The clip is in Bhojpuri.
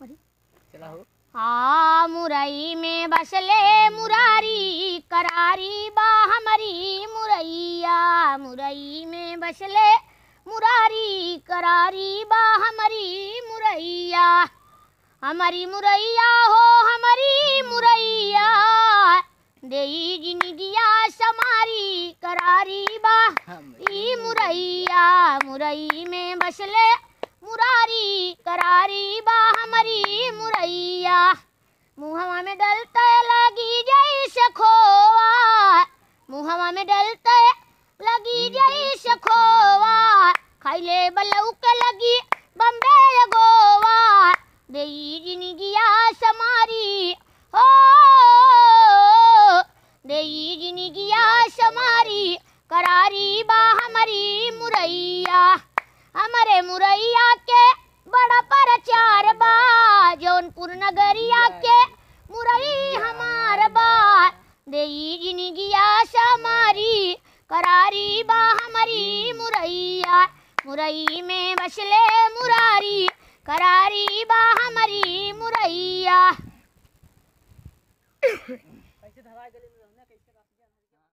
चला हो। हाँ मुरई में बसले मुरारी करारी बा हमारी मुरैया, मुरई में बसले मुरारी करारी बा हमारी मुरैया, हमारी मुरैया हो हमारी मुरैया, देई जिंदगिया समारी करारी बा ई मुरैया, मुरई में बसले मुरारी करारी बा हमारी मुरैया, मुहवा में डलते लगी जैसे खोवा, मुहवा में डलते लगी जैसे खोवा, खाइले बलऊ के लगी बम्बे गोवा, देई जिंदगिया समारी हो, देई जिंदगिया समारी करारी बा हमारी मुरैया, हमारे मुरैया के बड़ा प्रचार बा, जौनपुर नगरिया के मुरई हमार बा, देई जिंदगिया समारी करारी बा हमारी मुरैया, मुरई में बसले मुरारी करारी बा हमारी मुरैया।